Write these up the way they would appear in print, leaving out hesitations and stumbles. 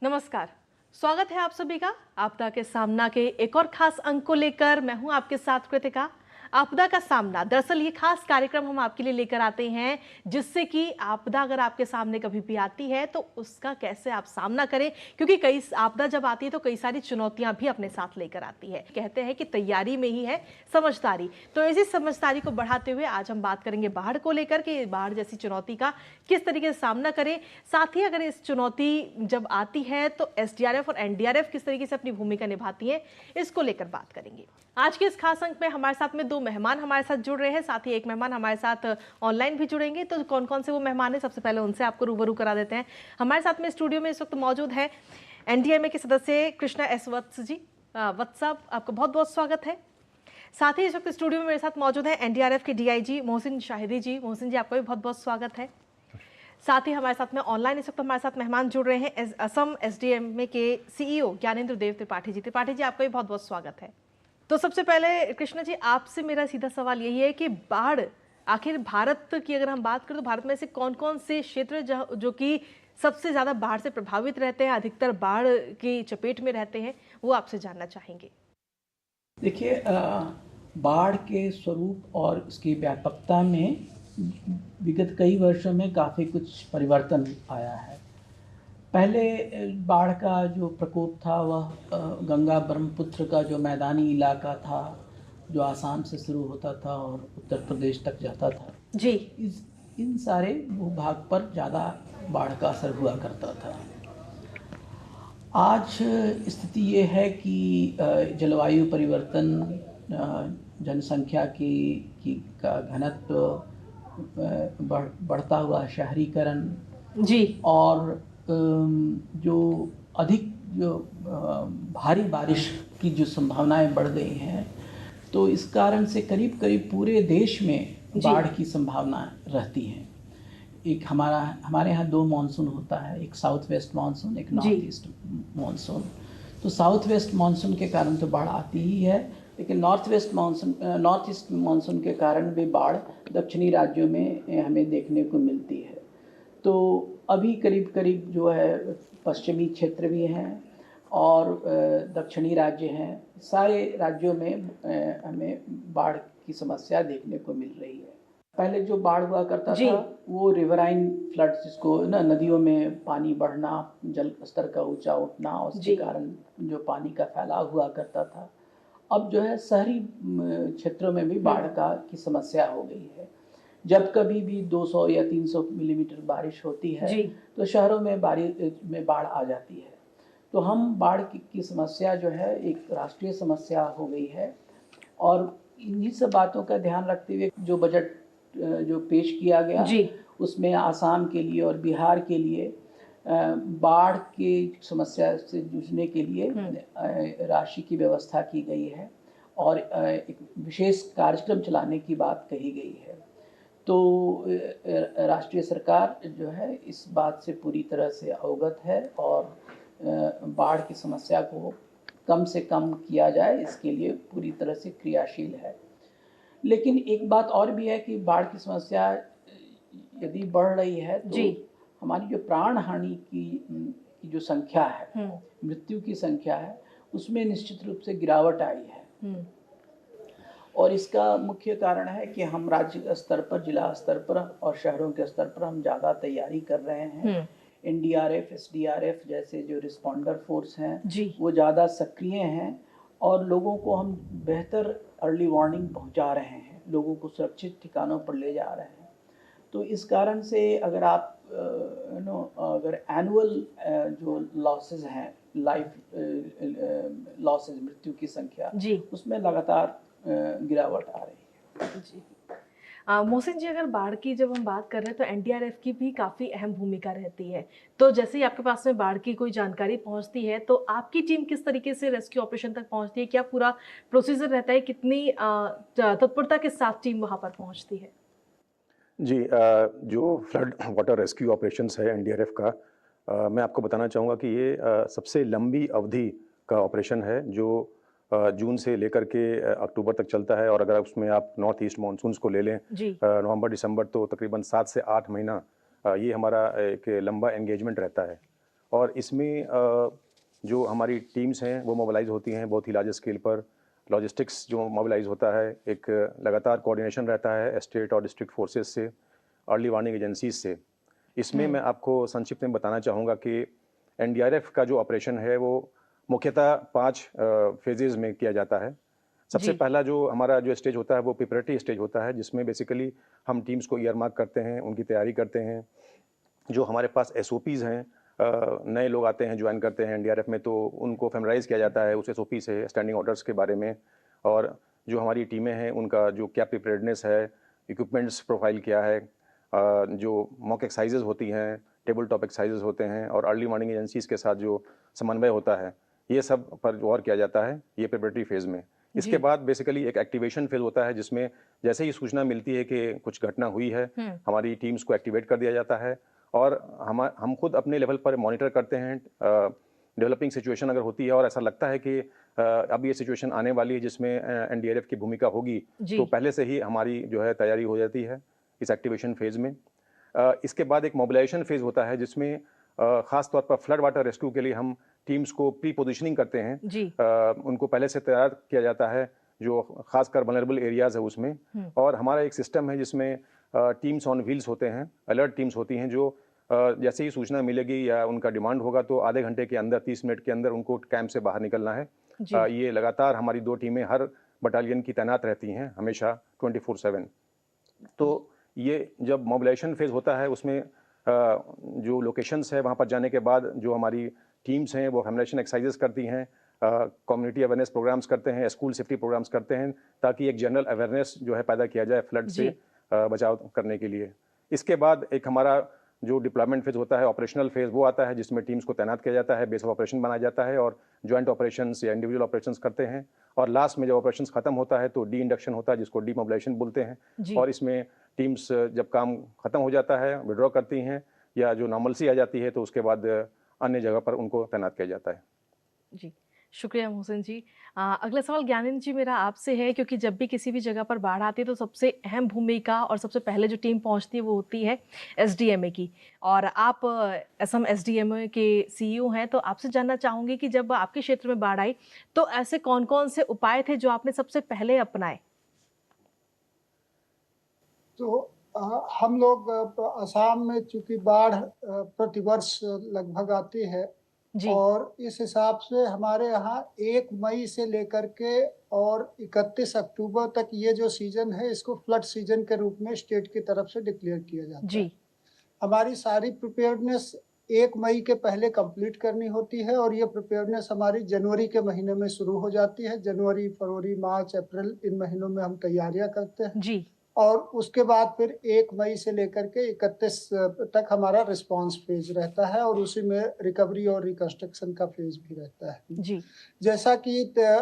नमस्कार। स्वागत है आप सभी का आपदा के सामना के एक और खास अंक को लेकर। मैं हूं आपके साथ कृतिका। आपदा का सामना, दरअसल ये खास कार्यक्रम हम आपके लिए लेकर आते हैं जिससे कि आपदा अगर आपके सामने कभी भी आती है तो उसका कैसे आप सामना करें, क्योंकि कई आपदा जब आती है तो कई सारी चुनौतियां भी अपने साथ लेकर आती है। कहते हैं कि तैयारी में ही है समझदारी। तो इसी समझदारी को बढ़ाते हुए आज हम बात करेंगे बाढ़ को लेकर कि बाढ़ जैसी चुनौती का किस तरीके से सामना करें। साथ ही अगर इस चुनौती जब आती है तो एसडीआरएफ और एनडीआरएफ किस तरीके से अपनी भूमिका निभाती है, इसको लेकर बात करेंगे। आज के इस खास अंक में हमारे साथ में दो मेहमान हमारे साथ जुड़ रहे हैं, साथ ही एक मेहमान हमारे साथ ऑनलाइन भी जुड़ेंगे। तो कौन कौन से वो मेहमान हैं, सबसे पहले उनसे आपको रूबरू करा देते हैं। हमारे साथ में स्टूडियो में इस वक्त मौजूद है एनडीएमए के सदस्य कृष्णा एस वत्स जी। वत्स साहब, आपका बहुत बहुत स्वागत है। साथ ही इस वक्त स्टूडियो में मेरे साथ मौजूद है एनडीआरएफ के डीआईजी मोहसिन शाहिदी जी। मोहसिन जी, आपका भी बहुत बहुत स्वागत है। साथ ही हमारे साथ में ऑनलाइन इस वक्त हमारे साथ मेहमान जुड़ रहे हैं असम एसडीएमए के सीईओ ज्ञानेंद्र देव त्रिपाठी जी। त्रिपाठी जी, आपका भी बहुत बहुत स्वागत है। तो सबसे पहले कृष्णा जी, आपसे मेरा सीधा सवाल यही है कि बाढ़, आखिर भारत की अगर हम बात करें तो भारत में ऐसे कौन कौन से क्षेत्र जो कि सबसे ज़्यादा बाढ़ से प्रभावित रहते हैं, अधिकतर बाढ़ की चपेट में रहते हैं, वो आपसे जानना चाहेंगे। देखिए, बाढ़ के स्वरूप और उसकी व्यापकता में विगत कई वर्षों में काफ़ी कुछ परिवर्तन आया है। पहले बाढ़ का जो प्रकोप था वह गंगा ब्रह्मपुत्र का जो मैदानी इलाका था, जो आसाम से शुरू होता था और उत्तर प्रदेश तक जाता था जी। इन सारे भूभाग पर ज़्यादा बाढ़ का असर हुआ करता था। आज स्थिति ये है कि जलवायु परिवर्तन, जनसंख्या का घनत्व, बढ़ता हुआ शहरीकरण जी, और जो अधिक भारी बारिश की जो संभावनाएं बढ़ गई हैं, तो इस कारण से करीब करीब पूरे देश में बाढ़ की संभावना रहती है। एक हमारे यहाँ दो मानसून होता है, एक साउथ वेस्ट मानसून, एक नॉर्थ ईस्ट मानसून। तो साउथ वेस्ट मानसून के कारण तो बाढ़ आती ही है, लेकिन नॉर्थ ईस्ट मानसून के कारण भी बाढ़ दक्षिणी राज्यों में हमें देखने को मिलती है। तो अभी करीब करीब जो है पश्चिमी क्षेत्र भी हैं और दक्षिणी राज्य हैं, सारे राज्यों में हमें बाढ़ की समस्या देखने को मिल रही है। पहले जो बाढ़ हुआ करता था वो रिवराइन फ्लड्स, जिसको ना नदियों में पानी बढ़ना, जल स्तर का ऊंचा उठना, उसके कारण जो पानी का फैलाव हुआ करता था। अब जो है शहरी क्षेत्रों में भी बाढ़ की समस्या हो गई है। जब कभी भी 200 या 300 मिलीमीटर बारिश होती है तो शहरों में बाढ़ आ जाती है। तो हम बाढ़ की समस्या जो है एक राष्ट्रीय समस्या हो गई है। और इन्हीं सब बातों का ध्यान रखते हुए जो बजट जो पेश किया गया उसमें आसाम के लिए और बिहार के लिए बाढ़ की समस्या से जूझने के लिए राशि की व्यवस्था की गई है और एक विशेष कार्यक्रम चलाने की बात कही गई है। तो राष्ट्रीय सरकार जो है इस बात से पूरी तरह से अवगत है और बाढ़ की समस्या को कम से कम किया जाए, इसके लिए पूरी तरह से क्रियाशील है। लेकिन एक बात और भी है कि बाढ़ की समस्या यदि बढ़ रही है तो हमारी जो प्राण हानि की जो संख्या है, मृत्यु की संख्या है, उसमें निश्चित रूप से गिरावट आई है। और इसका मुख्य कारण है कि हम राज्य स्तर पर, जिला स्तर पर और शहरों के स्तर पर हम ज़्यादा तैयारी कर रहे हैं। एनडीआरएफ, एसडीआरएफ जैसे जो रिस्पॉन्डर फोर्स हैं वो ज़्यादा सक्रिय हैं और लोगों को हम बेहतर अर्ली वार्निंग पहुंचा रहे हैं, लोगों को सुरक्षित ठिकानों पर ले जा रहे हैं। तो इस कारण से अगर आप अगर एनुअल जो लॉसेस हैं, लाइफ लॉसेस, मृत्यु की संख्या, उसमें लगातार गिरावट आ रही है। जी। मोहसिन जी, अगर बाढ़ की जब हम बात कर रहे हैं तो एनडीआरएफ की भी काफ़ी अहम भूमिका रहती है। तो जैसे ही आपके पास में बाढ़ की कोई जानकारी पहुंचती है तो आपकी टीम किस तरीके से रेस्क्यू ऑपरेशन तक पहुंचती है, क्या पूरा प्रोसीजर रहता है, कितनी तत्परता के साथ टीम वहां पर पहुंचती है? जी, जो फ्लड वाटर रेस्क्यू ऑपरेशंस है एनडीआरएफ का, मैं आपको बताना चाहूँगा कि ये सबसे लंबी अवधि का ऑपरेशन है जो जून से लेकर के अक्टूबर तक चलता है। और अगर उसमें आप नॉर्थ ईस्ट मानसून्स को ले लें, नवंबर दिसंबर, तो तकरीबन 7 से 8 महीना ये हमारा एक लंबा एंगेजमेंट रहता है। और इसमें जो हमारी टीम्स हैं वो मोबिलाइज होती हैं बहुत ही लार्ज स्केल पर। लॉजिस्टिक्स जो मोबिलाइज होता है, एक लगातार कोऑर्डिनेशन रहता है स्टेट और डिस्ट्रिक्ट फोर्सेस से, अर्ली वार्निंग एजेंसीज से। इसमें मैं आपको संक्षिप्त में बताना चाहूँगा कि एनडीआरएफ का जो ऑपरेशन है वो मुख्यतः 5 फेजेज में किया जाता है। सबसे पहला जो हमारा जो स्टेज होता है वो प्रिपरेटरी स्टेज होता है, जिसमें बेसिकली हम टीम्स को ईयर मार्क करते हैं, उनकी तैयारी करते हैं। जो हमारे पास एसओपीज़ हैं, नए लोग आते हैं, ज्वाइन करते हैं एनडीआरएफ में, तो उनको फेमराइज किया जाता है उस एसओपी से, स्टैंडिंग ऑर्डर्स के बारे में। और जो हमारी टीमें हैं उनका जो क्या प्रिपेयर्डनेस है, इक्विपमेंट्स प्रोफाइल क्या है, जो मॉक एक्सरसाइजेज होती हैं, टेबल टॉप एक्सरसाइजेज होते हैं, और अर्ली वार्निंग एजेंसीज़ के साथ जो समन्वय होता है, ये सब पर गौर किया जाता है ये प्रिपरेटरी फेज़ में। इसके बाद बेसिकली एक एक्टिवेशन फेज होता है, जिसमें जैसे ही सूचना मिलती है कि कुछ घटना हुई है, हमारी टीम्स को एक्टिवेट कर दिया जाता है और हम खुद अपने लेवल पर मॉनिटर करते हैं डेवलपिंग सिचुएशन अगर होती है और ऐसा लगता है कि अब ये सिचुएशन आने वाली है जिसमें एनडीआरएफ की भूमिका होगी, तो पहले से ही हमारी जो है तैयारी हो जाती है इस एक्टिवेशन फेज में। इसके बाद एक मोबिलाइजेशन फेज होता है, जिसमें खास तौर पर फ्लड वाटर रेस्क्यू के लिए हम टीम्स को प्री पोजिशनिंग करते हैं। उनको पहले से तैयार किया जाता है जो खासकर वनरेबल एरियाज है उसमें। और हमारा एक सिस्टम है जिसमें टीम्स ऑन व्हील्स होते हैं, अलर्ट टीम्स होती हैं, जो जैसे ही सूचना मिलेगी या उनका डिमांड होगा तो आधे घंटे के अंदर, 30 मिनट के अंदर उनको कैंप से बाहर निकलना है। ये लगातार हमारी 2 टीमें हर बटालियन की तैनात रहती हैं हमेशा 24/7। तो ये जब मोबिलाइजेशन फेज होता है उसमें जो लोकेशंस है वहाँ पर जाने के बाद जो हमारी टीम्स हैं वो फैमिलेशन एक्सरसाइजेस करती हैं, कम्युनिटी अवेयरनेस प्रोग्राम्स करते हैं, स्कूल सेफ्टी प्रोग्राम्स करते हैं, ताकि एक जनरल अवेयरनेस जो है पैदा किया जाए फ्लड से बचाव करने के लिए। इसके बाद एक हमारा जो डिप्लॉयमेंट फेज होता है, ऑपरेशनल फेज, वो आता है जिसमें टीम्स को तैनात किया जाता है, बेस ऑफ ऑपरेशन बनाया जाता है और ज्वाइंट ऑपरेशंस या इंडिविजुअल ऑपरेशंस करते हैं। और लास्ट में जब ऑपरेशंस खत्म होता है तो डी इंडक्शन होता है, जिसको डीमोबिलाइजेशन बोलते हैं। और इसमें टीम्स जब काम खत्म हो जाता है, विड्रॉ करती हैं या जो नॉर्मलसी आ जाती है, तो उसके बाद अन्य जगह पर उनको तैनात किया जाता है। जी, शुक्रिया मोहसिन जी। अगला सवाल ज्ञानेंद्र जी मेरा आपसे है, क्योंकि जब भी किसी भी जगह पर बाढ़ आती है तो सबसे अहम भूमिका और सबसे पहले जो टीम पहुंचती है वो होती है एसडीएमए की, और आप असम एसडीएमए के सीईओ हैं, तो आपसे जानना चाहूँगी कि जब आपके क्षेत्र में बाढ़ आई तो ऐसे कौन कौन से उपाय थे जो आपने सबसे पहले अपनाए? तो हम लोग असम में चूंकि बाढ़ प्रतिवर्ष लगभग आती है, और इस हिसाब से हमारे यहाँ 1 मई से लेकर के और 31 अक्टूबर तक ये जो सीजन है इसको फ्लड सीजन के रूप में स्टेट की तरफ से डिक्लेयर किया जाता है। हमारी सारी प्रिपेयर्डनेस 1 मई के पहले कंप्लीट करनी होती है, और ये प्रिपेयर्डनेस हमारी जनवरी के महीने में शुरू हो जाती है। जनवरी, फरवरी, मार्च, अप्रैल, इन महीनों में हम तैयारियां करते हैं और उसके बाद फिर 1 मई से लेकर के 31 तक हमारा रिस्पांस फेज रहता है, और उसी में रिकवरी और रिकंस्ट्रक्शन का फेज भी रहता है। जैसा कि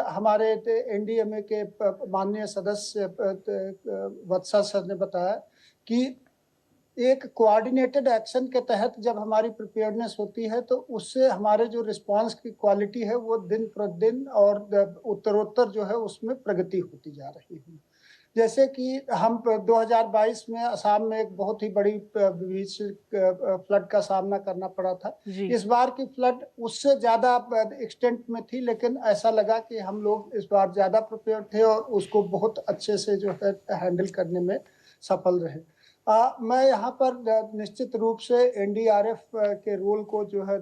हमारे एनडीएमए के माननीय सदस्य वत्सा सर ने बताया कि एक कोऑर्डिनेटेड एक्शन के तहत जब हमारी प्रिपेयर्डनेस होती है तो उससे हमारे जो रिस्पांस की क्वालिटी है वो दिन प्रतिदिन और उत्तरोत्तर जो है उसमें प्रगति होती जा रही है। जैसे कि हम 2022 में असम में एक बहुत ही बड़ी फ्लड का सामना करना पड़ा था। इस बार की फ्लड उससे ज़्यादा एक्सटेंट में थी, लेकिन ऐसा लगा कि हम लोग इस बार ज़्यादा प्रिपेयर थे और उसको बहुत अच्छे से जो है हैंडल करने में सफल रहे। मैं यहाँ पर निश्चित रूप से एनडीआरएफ के रोल को जो है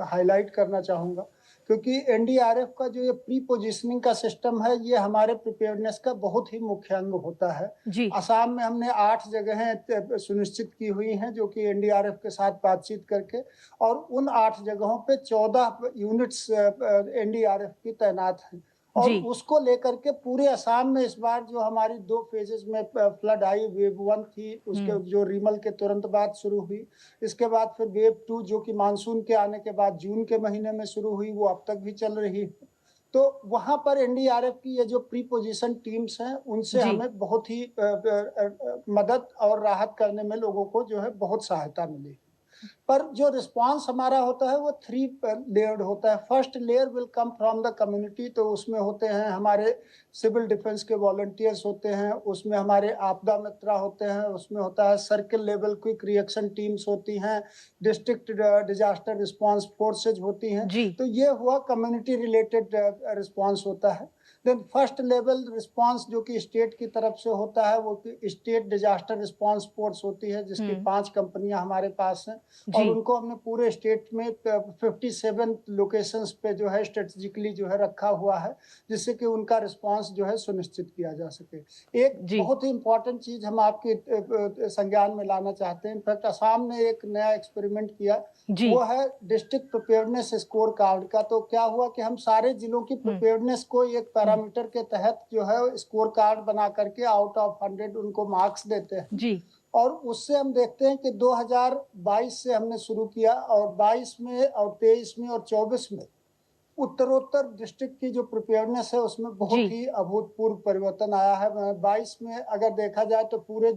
हाईलाइट करना चाहूँगा, क्योंकि एनडीआरएफ का जो ये प्री पोजिशनिंग का सिस्टम है ये हमारे प्रिपेयर्डनेस का बहुत ही मुख्य अंग होता है। असम में हमने 8 जगहें सुनिश्चित की हुई हैं जो कि एनडीआरएफ के साथ बातचीत करके, और उन 8 जगहों पे 14 यूनिट्स एनडीआरएफ की तैनात हैं, और उसको लेकर के पूरे असम में इस बार जो हमारी 2 फेजेस में फ्लड आई, वेव 1 थी, उसके जो रीमल के तुरंत बाद शुरू हुई, इसके बाद फिर वेव 2 जो कि मानसून के आने के बाद जून के महीने में शुरू हुई, वो अब तक भी चल रही है। तो वहां पर एनडीआरएफ की ये जो प्री पोजिशन टीम्स हैं उनसे हमें बहुत ही मदद और राहत करने में लोगों को जो है बहुत सहायता मिली। पर जो रिस्पांस हमारा होता है वो 3 लेयर्ड होता है। First layer will come from the community, तो उसमें होते हैं हमारे सिविल डिफेंस के वॉलंटियर्स होते हैं, उसमें हमारे आपदा मित्र होते हैं, उसमें होता है circle level quick reaction teams होती हैं, डिस्ट्रिक्ट डिजास्टर रिस्पांस फोर्सेज होती हैं। तो ये हुआ कम्युनिटी रिलेटेड रिस्पांस होता है। देन फर्स्ट लेवल रिस्पांस जो कि स्टेट की तरफ से होता है वो स्टेट डिजास्टर रिस्पांस फोर्स होती है, जिसकी 5 कंपनियां हमारे पास हैं और उनको हमने पूरे स्टेट में 57 लोकेशंस पे जो है स्ट्रेटेजिकली जो है रखा हुआ है, जिससे कि उनका रिस्पांस जो है सुनिश्चित किया जा सके। एक बहुत ही इंपॉर्टेंट चीज हम आपके संज्ञान में लाना चाहते हैं। इनफैक्ट असम ने एक नया एक्सपेरिमेंट किया, वो है डिस्ट्रिक्ट प्रिपेयर्डनेस स्कोर कार्ड का। तो क्या हुआ कि हम सारे जिलों की प्रिपेयर्डनेस को एक पैरामीटर के तहत जो है स्कोर कार्ड बना करके आउट ऑफ 100 उनको मार्क्स देते हैं जी। और उससे हम देखते हैं कि 2022 से हमने शुरू किया और 22 में और 23 में और 24 में उत्तरोत्तर डिस्ट्रिक्ट की जो प्रिपेयर्डनेस है उसमें बहुत ही अभूतपूर्व परिवर्तन आया है। 22 में अगर देखा जाए तो पूरे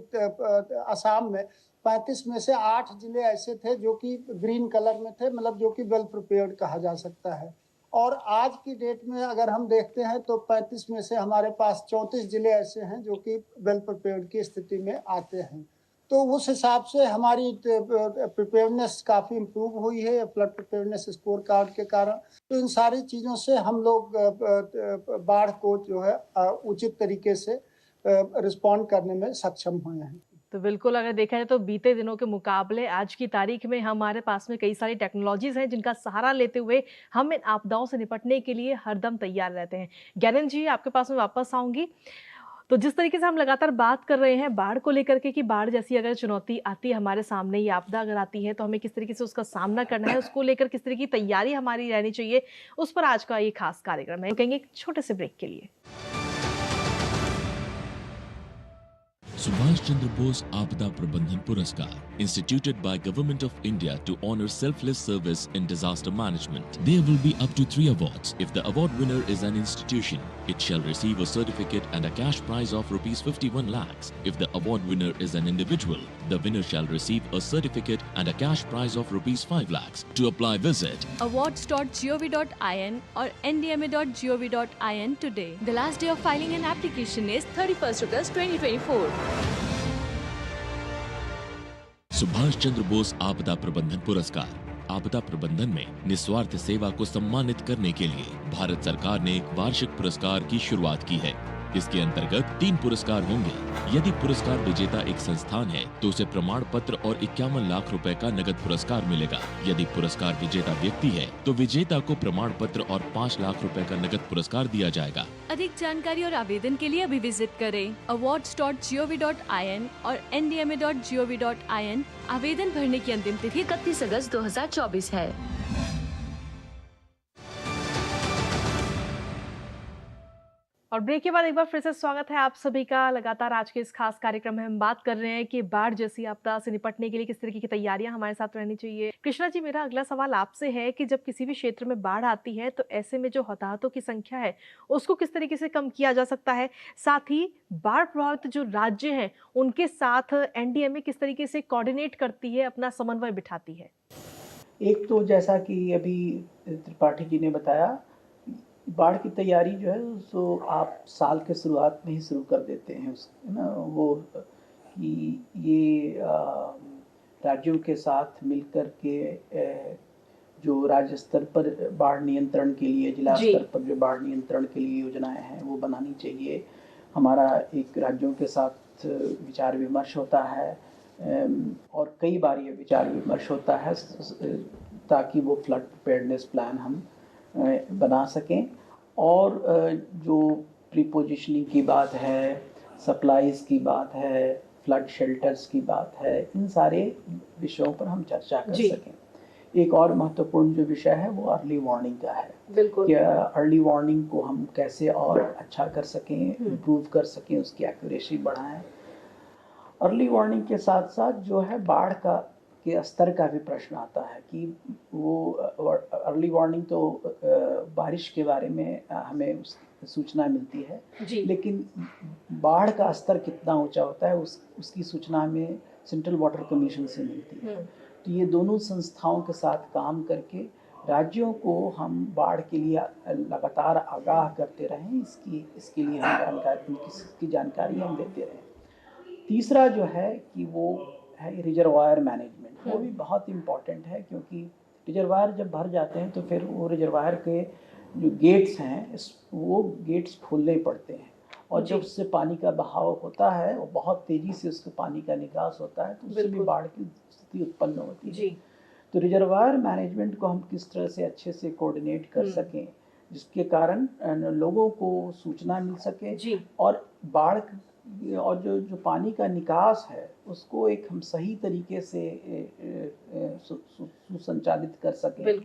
असम में 35 में से 8 जिले ऐसे थे जो कि ग्रीन कलर में थे, मतलब जो कि वेल प्रिपेयर्ड कहा जा सकता है। और आज की डेट में अगर हम देखते हैं तो 35 में से हमारे पास 34 जिले ऐसे हैं जो कि वेल प्रिपेयर्ड की स्थिति में आते हैं। तो उस हिसाब से हमारी प्रिपेयर्डनेस काफ़ी इम्प्रूव हुई है फ्लड प्रिपेयर्डनेस स्कोर कार्ड के कारण। तो इन सारी चीज़ों से हम लोग बाढ़ को जो है उचित तरीके से रिस्पॉन्ड करने में सक्षम हुए हैं। तो बिल्कुल अगर देखा जाए तो बीते दिनों के मुकाबले आज की तारीख में हमारे पास में कई सारी टेक्नोलॉजीज हैं जिनका सहारा लेते हुए हम इन आपदाओं से निपटने के लिए हरदम तैयार रहते हैं। ज्ञानन जी, आपके पास में वापस आऊंगी। तो जिस तरीके से हम लगातार बात कर रहे हैं बाढ़ को लेकर के कि बाढ़ जैसी अगर चुनौती आती है हमारे सामने, ये आपदा अगर आती है तो हमें किस तरीके से उसका सामना करना है, उसको लेकर किस तरह की तैयारी हमारी रहनी चाहिए, उस पर आज का ये खास कार्यक्रम है। कहेंगे एक छोटे से ब्रेक के लिए। Subhash Chandra Bose Apada Prabandhan Puraskar, instituted by Government of India to honor selfless service in disaster management. There will be up to 3 awards. If the award winner is an institution, it shall receive a certificate and a cash prize of rupees 51 lakhs. If the award winner is an individual, the winner shall receive a certificate and a cash prize of rupees 5 lakhs. To apply, visit awards.gov.in or ndma.gov.in today. The last day of filing an application is 31st August 2024. Subhash Chandra Bose आपदा प्रबंधन पुरस्कार। आपदा प्रबंधन में निस्वार्थ सेवा को सम्मानित करने के लिए भारत सरकार ने एक वार्षिक पुरस्कार की शुरुआत की है। इसके अंतर्गत 3 पुरस्कार होंगे। यदि पुरस्कार विजेता एक संस्थान है तो उसे प्रमाण पत्र और 51 लाख रुपए का नगद पुरस्कार मिलेगा। यदि पुरस्कार विजेता व्यक्ति है तो विजेता को प्रमाण पत्र और 5 लाख रुपए का नगद पुरस्कार दिया जाएगा। अधिक जानकारी और आवेदन के लिए अभी विजिट करें awards.gov.in और ndma.gov.in। आवेदन भरने की अंतिम तिथि 31 अगस्त 2024 है। और ब्रेक के बाद एक बार फिर से स्वागत है आप सभी का। लगातार आज के इस खास कार्यक्रम में हम बात कर रहे हैं कि बाढ़ जैसी आपदा से निपटने के लिए किस तरीके की तैयारियां हमारे साथ रहनी चाहिए। कृष्णा जी, मेरा अगला सवाल आपसे है कि जब किसी भी क्षेत्र में बाढ़ आती है तो ऐसे में जो हताहतों की संख्या है उसको किस तरीके से कम किया जा सकता है, साथ ही बाढ़ प्रभावित जो राज्य हैं उनके साथ एनडीएमए किस तरीके से कोऑर्डिनेट करती है, अपना समन्वय बिठाती है? एक तो जैसा कि अभी त्रिपाठी जी ने बताया, बाढ़ की तैयारी जो है सो आप साल के शुरुआत में ही शुरू कर देते हैं ना, वो कि ये राज्यों के साथ मिलकर के जो राज्य स्तर पर बाढ़ नियंत्रण के लिए, जिला स्तर पर जो बाढ़ नियंत्रण के लिए योजनाएं हैं वो बनानी चाहिए। हमारा एक राज्यों के साथ विचार विमर्श होता है और कई बार ये विचार विमर्श होता है ताकि वो फ्लड प्रिपेयर्डनेस प्लान हम बना सकें। और जो प्रीपोजिशनिंग की बात है, सप्लाईज की बात है, फ्लड शेल्टर्स की बात है, इन सारे विषयों पर हम चर्चा कर सकें। एक और महत्वपूर्ण जो विषय है वो अर्ली वार्निंग का है। बिल्कुल, कि अर्ली वार्निंग को हम कैसे और अच्छा कर सकें, इम्प्रूव कर सकें, उसकी एक्यूरेसी बढ़ाएं। अर्ली वार्निंग के साथ साथ जो है बाढ़ का के स्तर का भी प्रश्न आता है कि वो अर्ली वार्निंग तो बारिश के बारे में हमें सूचना मिलती है, लेकिन बाढ़ का स्तर कितना ऊंचा होता है उसकी सूचना हमें सेंट्रल वाटर कमीशन से मिलती है। तो ये दोनों संस्थाओं के साथ काम करके राज्यों को हम बाढ़ के लिए लगातार आगाह करते रहें, इसके लिए हम इसकी जानकारी हम देते रहें। तीसरा जो है कि वो है रिजर्वायर मैनेजमेंट, वो भी बहुत इम्पॉर्टेंट है, क्योंकि रिजर्वायर जब भर जाते हैं तो फिर वो रिजर्वायर के जो गेट्स हैं वो गेट्स खोलने पड़ते हैं, और जब उससे पानी का बहाव होता है वो बहुत तेज़ी से उसके पानी का निकास होता है, तो उससे भी बाढ़ की स्थिति उत्पन्न होती है। तो रिजर्वायर मैनेजमेंट को हम किस तरह से अच्छे से कोऑर्डिनेट कर सकें, जिसके कारण लोगों को सूचना मिल सके, और बाढ़ और जो पानी का निकास है उसको एक हम सही तरीके से सुसंचालित कर सकें,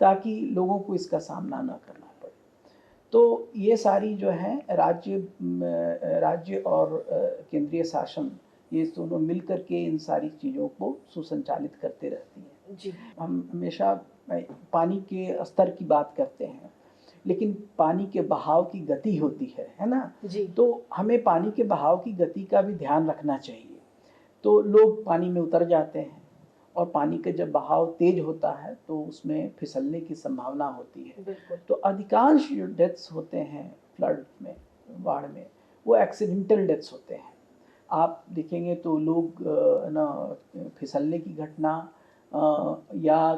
ताकि लोगों को इसका सामना न करना पड़े। तो ये सारी जो है राज्य और केंद्रीय शासन, ये दोनों मिल कर के इन सारी चीज़ों को सुसंचालित करते रहती हैं। हम हमेशा पानी के स्तर की बात करते हैं, लेकिन पानी के बहाव की गति होती है ना तो हमें पानी के बहाव की गति का भी ध्यान रखना चाहिए। तो लोग पानी में उतर जाते हैं, और पानी का जब बहाव तेज होता है तो उसमें फिसलने की संभावना होती है। तो अधिकांश जो डेथ्स होते हैं फ्लड में, बाढ़ में, वो एक्सीडेंटल डेथ्स होते हैं। आप देखेंगे तो लोग ना फिसलने की घटना या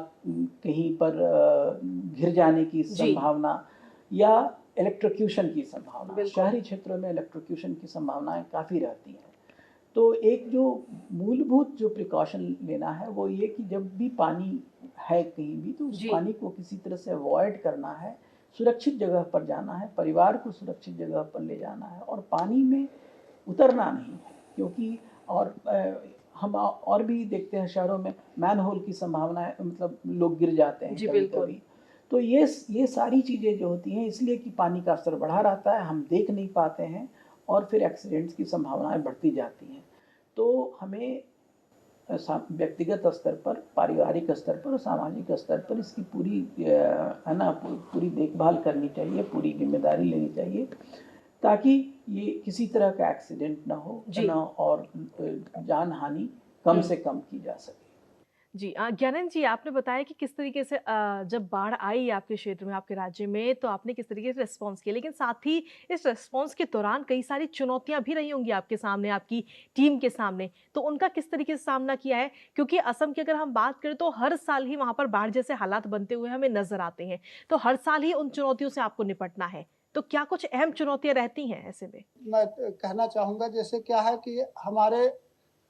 कहीं पर गिर जाने की संभावना, या इलेक्ट्रोक्यूशन की संभावना, शहरी क्षेत्रों में इलेक्ट्रोक्यूशन की संभावनाएं काफ़ी रहती हैं। तो एक जो मूलभूत जो प्रिकॉशन लेना है वो ये कि जब भी पानी है कहीं भी, तो उस पानी को किसी तरह से अवॉइड करना है, सुरक्षित जगह पर जाना है, परिवार को सुरक्षित जगह पर ले जाना है, और पानी में उतरना नहीं है। क्योंकि हम और भी देखते हैं शहरों में मैन होल की संभावना है, मतलब लोग गिर जाते हैं कभी-कभी। तो ये सारी चीज़ें जो होती हैं इसलिए कि पानी का स्तर बढ़ा रहता है, हम देख नहीं पाते हैं, और फिर एक्सीडेंट्स की संभावनाएं बढ़ती जाती हैं। तो हमें व्यक्तिगत स्तर पर, पारिवारिक स्तर पर और सामाजिक स्तर पर इसकी पूरी पूरी देखभाल करनी चाहिए, पूरी जिम्मेदारी लेनी चाहिए, ताकि ये किसी तरह का एक्सीडेंट ना हो और जान हानि कम से कम की जा सके। जी ज्ञानंद जी, आपने बताया कि किस तरीके से जब बाढ़ आई आपके क्षेत्र में, आपके राज्य में, तो आपने किस तरीके से रिस्पॉन्स किया, लेकिन साथ ही इस रिस्पॉन्स के दौरान कई सारी चुनौतियां भी रही होंगी आपके सामने, आपकी टीम के सामने, तो उनका किस तरीके से सामना किया है? क्योंकि असम की अगर हम बात करें तो हर साल ही वहाँ पर बाढ़ जैसे हालात बनते हुए हमें नजर आते हैं, तो हर साल ही उन चुनौतियों से आपको निपटना है, तो क्या कुछ अहम चुनौतियां रहती हैं ऐसे में? मैं कहना चाहूँगा, जैसे क्या है कि हमारे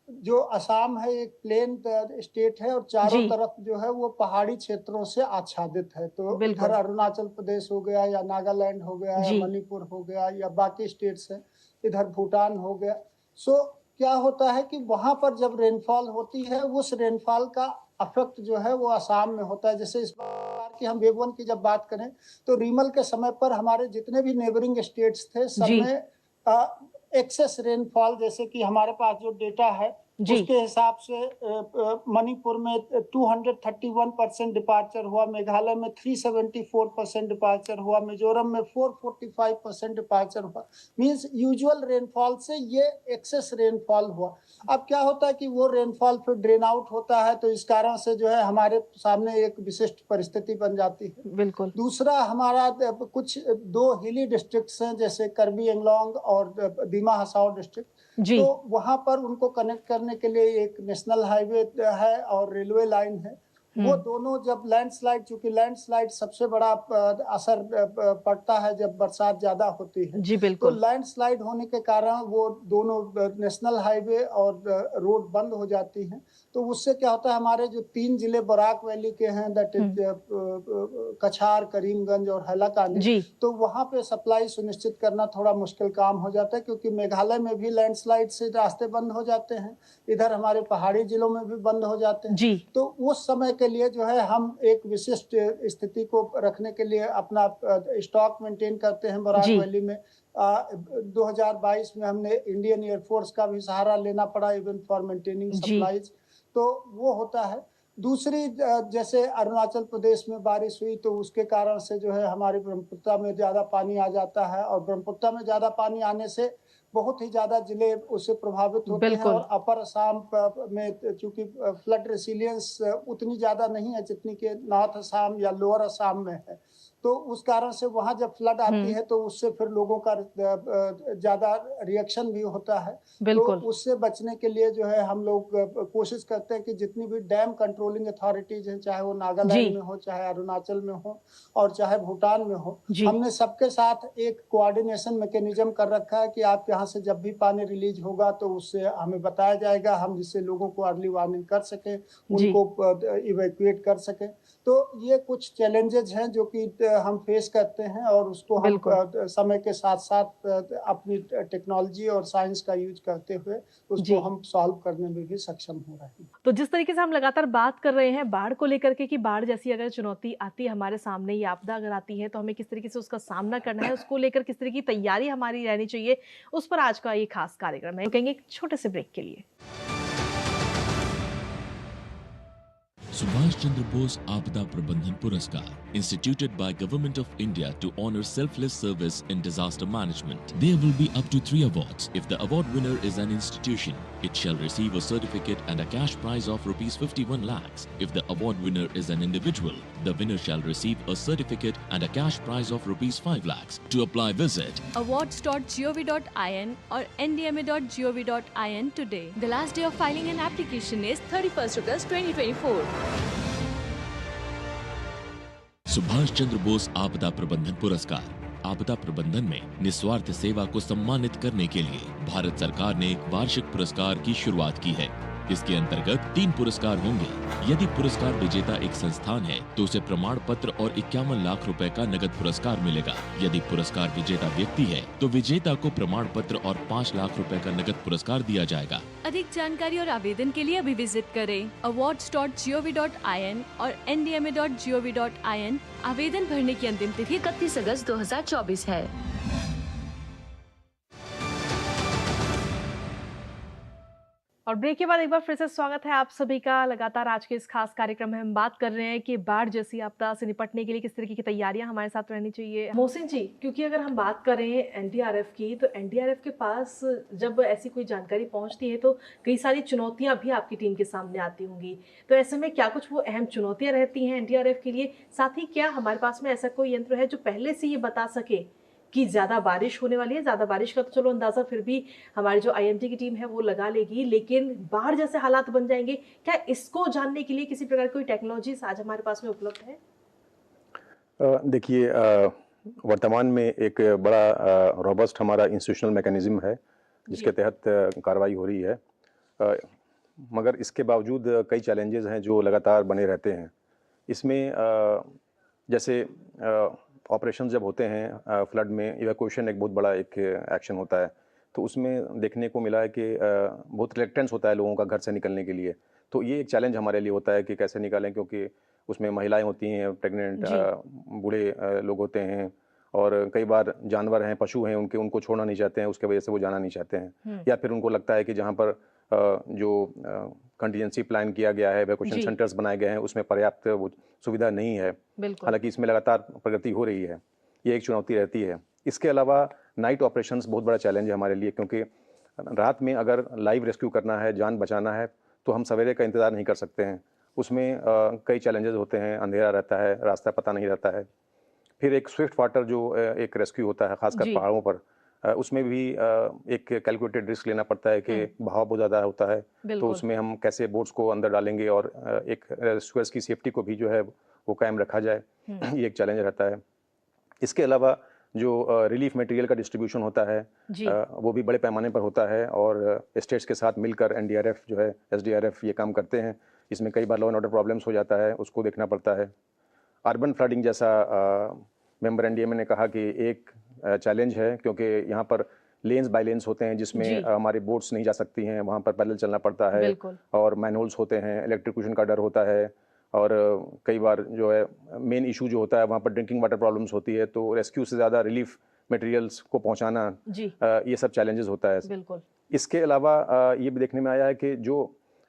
जो असम है एक प्लेन स्टेट है, और चारों तरफ जो है वो पहाड़ी क्षेत्रों से आच्छादित है। तो इधर अरुणाचल प्रदेश हो गया, या नागालैंड हो गया, या मणिपुर हो गया, या बाकी स्टेट्स हैं, इधर भूटान हो गया। सो क्या होता है कि वहाँ पर जब रेनफॉल होती है, उस रेनफॉल का अफेक्ट जो है वो असम में होता है। जैसे इस बार की हम वेव 1 की जब बात करें तो रीमल के समय पर हमारे जितने भी नेबरिंग स्टेट्स थे, सब में एक्सेस रेनफॉल, जैसे कि हमारे पास जो डेटा है उसके हिसाब से मणिपुर में 231% डिपार्चर हुआ, मेघालय में 374% डिपार्चर हुआ, मिजोरम में 445% डिपार्चर हुआ। मींस यूजुअल रेनफॉल से ये एक्सेस रेनफॉल हुआ। अब क्या होता है कि वो रेनफॉल फिर ड्रेन आउट होता है, तो इस कारण से जो है हमारे सामने एक विशिष्ट परिस्थिति बन जाती है। बिल्कुल। दूसरा, हमारा कुछ 2 हिली डिस्ट्रिक्ट्स हैं, जैसे करबी एंगलोंग और दीमा हसाओ डिस्ट्रिक्ट, तो वहां पर उनको कनेक्ट करने के लिए एक नेशनल हाईवे है और रेलवे लाइन है। वो दोनों जब लैंडस्लाइड, चूंकि लैंडस्लाइड सबसे बड़ा असर पड़ता है जब बरसात ज्यादा होती है, जी बिल्कुल। तो लैंडस्लाइड होने के कारण वो दोनों नेशनल हाईवे और रोड बंद हो जाती हैं। तो उससे क्या होता है, हमारे जो 3 जिले बराक वैली के हैं, दैट इज कछार, करीमगंज और हैलाकानी, तो वहाँ पे सप्लाई सुनिश्चित करना थोड़ा मुश्किल काम हो जाता है, क्योंकि मेघालय में भी लैंडस्लाइड से रास्ते बंद हो जाते हैं, इधर हमारे पहाड़ी जिलों में भी बंद हो जाते हैं। तो उस समय के लिए जो है हम एक विशिष्ट स्थिति को रखने के लिए अपना स्टॉक मेंटेन करते हैं बराक वैली में। 2022 में हमने इंडियन एयरफोर्स का भी सहारा लेना पड़ा इवन फॉर मेंटेनिंग सप्लाईज, तो वो होता है। दूसरी, जैसे अरुणाचल प्रदेश में बारिश हुई तो उसके कारण से जो है हमारे ब्रह्मपुत्र में ज़्यादा पानी आ जाता है, और ब्रह्मपुत्र में ज़्यादा पानी आने से बहुत ही ज्यादा जिले उससे प्रभावित होते हैं। और अपर असम में चूंकि फ्लड रेसिलियंस उतनी ज्यादा नहीं है जितनी कि नॉर्थ असम या लोअर असम में है, तो उस कारण से वहां जब फ्लड आती है तो उससे फिर लोगों का ज्यादा रिएक्शन भी होता है। तो उससे बचने के लिए जो है हम लोग कोशिश करते हैं कि जितनी भी डैम कंट्रोलिंग अथॉरिटीज हैं, चाहे वो नागालैंड में हो, चाहे अरुणाचल में हो और चाहे भूटान में हो, हमने सबके साथ एक कोऑर्डिनेशन मैकेनिज्म कर रखा है कि आप यहाँ से जब भी पानी रिलीज होगा तो उससे हमें बताया जाएगा, हम जिससे लोगों को अर्ली वार्निंग कर सके, उनको इवैक्यूएट कर सके। तो ये कुछ चैलेंजेस हैं जो कि हम फेस करते हैं और उसको हम समय के साथ साथ अपनी टेक्नोलॉजी और साइंस का यूज करते हुए उसको हम सॉल्व करने में भी सक्षम हो रहे हैं। तो जिस तरीके से हम लगातार बात कर रहे हैं बाढ़ को लेकर के कि बाढ़ जैसी अगर चुनौती आती है हमारे सामने, ये आपदा अगर आती है तो हमें किस तरीके से उसका सामना करना है, उसको लेकर किस तरह की तैयारी हमारी रहनी चाहिए, उस पर आज का ये खास कार्यक्रम है। रुकेंगे एक छोटे से ब्रेक के लिए। Subhash Chandra Bose Aapda Prabandhan Puraskar, instituted by Government of India to honor selfless service in disaster management. There will be up to 3 awards. If the award winner is an institution, it shall receive a certificate and a cash prize of ₹51 lakhs. If the award winner is an individual, the winner shall receive a certificate and a cash prize of ₹5 lakhs. To apply, visit awards.gov.in or ndma.gov.in today. The last day of filing an application is 31st August 2024. Subhash Chandra Bose आपदा प्रबंधन पुरस्कार। आपदा प्रबंधन में निस्वार्थ सेवा को सम्मानित करने के लिए भारत सरकार ने एक वार्षिक पुरस्कार की शुरुआत की है। इसके अंतर्गत 3 पुरस्कार होंगे। यदि पुरस्कार विजेता एक संस्थान है तो उसे प्रमाण पत्र और 51 लाख रुपए का नगद पुरस्कार मिलेगा। यदि पुरस्कार विजेता व्यक्ति है तो विजेता को प्रमाण पत्र और 5 लाख रुपए का नगद पुरस्कार दिया जाएगा। अधिक जानकारी और आवेदन के लिए अभी विजिट करें awards.gov.in और ndma.gov.in। आवेदन भरने की अंतिम तिथि 31 अगस्त 2024 है। और ब्रेक के बाद एक बार फिर से स्वागत है आप सभी का। लगातार आज के इस खास कार्यक्रम में हम बात कर रहे हैं कि बाढ़ जैसी आपदा से निपटने के लिए किस तरीके की तैयारियां हमारे साथ रहनी चाहिए। मोहसिन जी, क्योंकि अगर हम बात करें एनडीआरएफ की, तो एनडीआरएफ के पास जब ऐसी कोई जानकारी पहुंचती है तो कई सारी चुनौतियां भी आपकी टीम के सामने आती होंगी। तो ऐसे में क्या कुछ वो अहम चुनौतियां रहती हैं एनडीआरएफ के लिए? साथ ही क्या हमारे पास में ऐसा कोई यंत्र है जो पहले से ये बता सके कि ज़्यादा बारिश होने वाली है? ज़्यादा बारिश का तो चलो अंदाज़ा फिर भी हमारी जो आईएमडी की टीम है वो लगा लेगी, लेकिन बाढ़ जैसे हालात बन जाएंगे, क्या इसको जानने के लिए किसी प्रकार की कोई टेक्नोलॉजीज आज हमारे पास में उपलब्ध है? देखिए, वर्तमान में एक बड़ा रोबस्ट हमारा इंस्टीट्यूशनल मैकेनिज्म है जिसके तहत कार्रवाई हो रही है, मगर इसके बावजूद कई चैलेंजेस हैं जो लगातार बने रहते हैं। इसमें जैसे ऑपरेशन जब होते हैं फ्लड में, इवैक्यूएशन एक बहुत बड़ा एक एक्शन होता है, तो उसमें देखने को मिला है कि बहुत रिलेक्टेंस होता है लोगों का घर से निकलने के लिए। तो ये एक चैलेंज हमारे लिए होता है कि कैसे निकालें, क्योंकि उसमें महिलाएं होती हैं, प्रेग्नेंट बूढ़े लोग होते हैं, और कई बार जानवर हैं, पशु हैं, उनको छोड़ना नहीं चाहते हैं, उसके वजह से वो जाना नहीं चाहते हैं। या फिर उनको लगता है कि जहाँ पर जो कंटीजेंसी प्लान किया गया है, इवैक्यूएशन सेंटर्स बनाए गए हैं, उसमें पर्याप्त सुविधा नहीं है। हालांकि इसमें लगातार प्रगति हो रही है, ये एक चुनौती रहती है। इसके अलावा नाइट ऑपरेशंस बहुत बड़ा चैलेंज है हमारे लिए, क्योंकि रात में अगर लाइव रेस्क्यू करना है, जान बचाना है, तो हम सवेरे का इंतज़ार नहीं कर सकते हैं। उसमें कई चैलेंजेस होते हैं, अंधेरा रहता है, रास्ता पता नहीं रहता है। फिर एक स्विफ्ट वाटर जो एक रेस्क्यू होता है खासकर पहाड़ों पर, उसमें भी एक कैलकुलेटेड रिस्क लेना पड़ता है कि बहाव बहुत ज़्यादा होता है, तो उसमें हम कैसे बोट्स को अंदर डालेंगे और एक रेस्क्यूअर्स की सेफ्टी को भी जो है वो कायम रखा जाए, ये एक चैलेंज रहता है। इसके अलावा जो रिलीफ मटेरियल का डिस्ट्रीब्यूशन होता है वो भी बड़े पैमाने पर होता है, और स्टेट्स के साथ मिलकर एनडीआरएफ जो है, एसडीआरएफ ये काम करते हैं। इसमें कई बार लॉ एंड ऑर्डर प्रॉब्लम्स हो जाता है, उसको देखना पड़ता है। अर्बन फ्लडिंग जैसा मेंबर एनडीएमए ने कहा कि एक चैलेंज है, क्योंकि यहाँ पर लेन्स बाय लेन्स होते हैं जिसमें हमारी बोट्स नहीं जा सकती हैं, वहाँ पर पैदल चलना पड़ता है, और मैनहोल्स होते हैं, इलेक्ट्रिक्यूशन का डर होता है, और कई बार जो है मेन इशू जो होता है वहाँ पर ड्रिंकिंग वाटर प्रॉब्लम्स होती है, तो रेस्क्यू से ज़्यादा रिलीफ मटेरियल्स को पहुँचाना, ये सब चैलेंजेस होता है। इसके अलावा ये भी देखने में आया है कि जो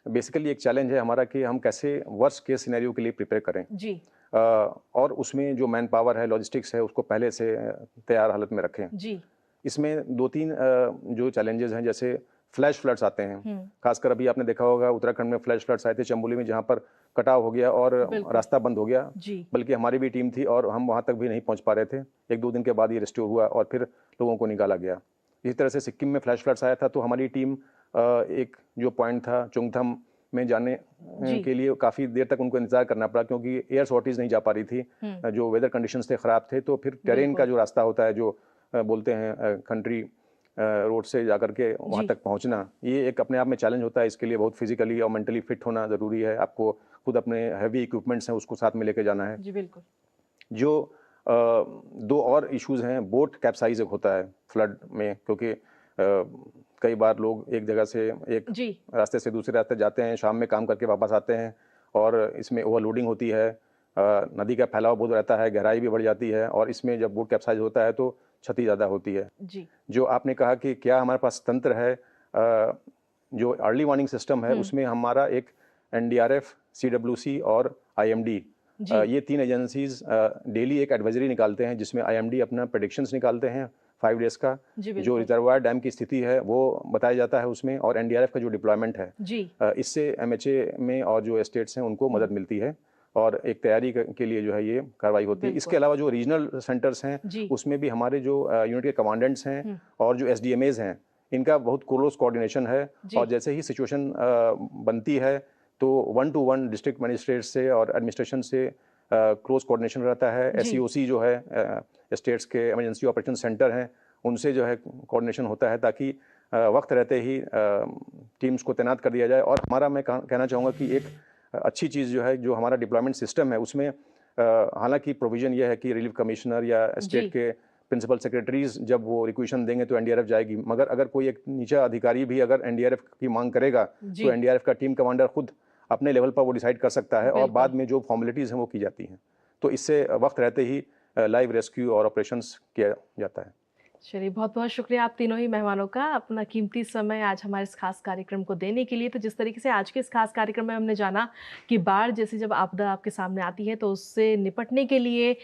बेसिकली एक चैलेंज है हमारा कि हम कैसे वर्स्ट केस सिनेरियो के लिए प्रिपेयर करें, और उसमें जो मैन पावर है, लॉजिस्टिक्स है, उसको पहले से तैयार हालत में रखें। इसमें 2-3 जो चैलेंजेस हैं, जैसे फ्लैश फ्लड्स आते हैं। खासकर अभी आपने देखा होगा उत्तराखंड में फ्लैश फ्लड्स आए थे चमोली में, जहाँ पर कटाव हो गया और रास्ता बंद हो गया। बल्कि हमारी भी टीम थी और हम वहाँ तक भी नहीं पहुँच पा रहे थे। 1-2 दिन के बाद ये रिस्टोर हुआ और फिर लोगों को निकाला गया। इसी तरह से सिक्किम में फ्लैश फ्लड्स आया था, तो हमारी टीम एक जो पॉइंट था चुंगथम में जाने के लिए काफ़ी देर तक उनको इंतजार करना पड़ा, क्योंकि एयर शॉर्टेज नहीं जा पा रही थी। जो वेदर कंडीशंस थे ख़राब थे, तो फिर टेरेन का जो रास्ता होता है, जो बोलते हैं कंट्री रोड से जाकर के वहाँ तक पहुँचना, ये एक अपने आप में चैलेंज होता है। इसके लिए बहुत फिजिकली और मेंटली फिट होना ज़रूरी है। आपको खुद अपने हैवी इक्विपमेंट्स हैं उसको साथ में लेके जाना है। जी बिल्कुल। जो 2 और इश्यूज़ हैं, बोट कैप्साइज होता है फ्लड में, क्योंकि कई बार लोग एक जगह से एक रास्ते से दूसरे रास्ते जाते हैं, शाम में काम करके वापस आते हैं और इसमें ओवरलोडिंग होती है। नदी का फैलाव बहुत रहता है, गहराई भी बढ़ जाती है और इसमें जब बोट कैप्साइज होता है तो क्षति ज़्यादा होती है। जो आपने कहा कि क्या हमारे पास तंत्र है, जो अर्ली वार्निंग सिस्टम है, उसमें हमारा एक NDRF, CWC और IMD, ये 3 एजेंसीज डेली एक एडवाइजरी निकालते हैं, जिसमें IMD अपना प्रेडिक्शंस निकालते हैं 5 डेज का, जो रिजर्वायर डैम की स्थिति है वो बताया जाता है उसमें, और NDRF का जो डिप्लॉयमेंट है, इससे MHA में और जो एस्टेट्स हैं उनको मदद मिलती है और एक तैयारी के लिए जो है ये कार्रवाई होती है। इसके अलावा जो रीजनल सेंटर्स हैं उसमें भी हमारे जो यूनिट के कमांडेंट्स हैं और जो SDMAs हैं, इनका बहुत क्लोज कोऑर्डिनेशन है। और जैसे ही सिचुएशन बनती है तो 1-to-1 डिस्ट्रिक्ट मजिस्ट्रेट से और एडमिनिस्ट्रेशन से क्लोज कोऑर्डिनेशन रहता है। SEOC जो है स्टेट्स के इमरजेंसी ऑपरेशन सेंटर हैं, उनसे जो है कोऑर्डिनेशन होता है, ताकि वक्त रहते ही टीम्स को तैनात कर दिया जाए। और हमारा, मैं कहना चाहूँगा कि एक अच्छी चीज़ जो है, जो हमारा डिप्लॉयमेंट सिस्टम है, उसमें हालांकि प्रोविज़न ये है कि रिलीफ कमिश्नर या स्टेट के प्रिंसिपल सेक्रेटरीज जब वो रिक्वेशन देंगे तो NDRF जाएगी, मगर अगर कोई एक नीचा अधिकारी भी अगर NDRF की मांग करेगा तो NDRF का टीम कमांडर खुद अपने लेवल पर वो डिसाइड कर सकता है और बाद में जो फॉर्मेलिटीज़ हैं वो की जाती हैं। तो इससे वक्त रहते ही लाइव रेस्क्यू और ऑपरेशंस किया जाता है। चलिए, बहुत बहुत शुक्रिया आप तीनों ही मेहमानों का अपना कीमती समय आज हमारे इस खास कार्यक्रम को देने के लिए। तो जिस तरीके से आज के इस खास कार्यक्रम में हमने जाना कि बाढ़ जैसी जब आपदा आपके सामने आती है तो उससे निपटने के लिए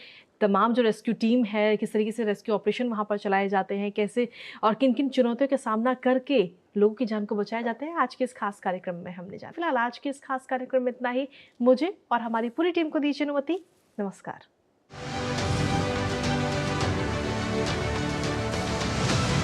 तमाम जो रेस्क्यू टीम है, किस तरीके से रेस्क्यू ऑपरेशन वहाँ पर चलाए जाते हैं, कैसे और किन किन चुनौतियों का सामना करके लोगों की जान को बचाया जाता है, आज के इस खास कार्यक्रम में हमने जाना। फिलहाल आज के इस खास कार्यक्रम में इतना ही। मुझे और हमारी पूरी टीम को दीजिए अनुमति। नमस्कार।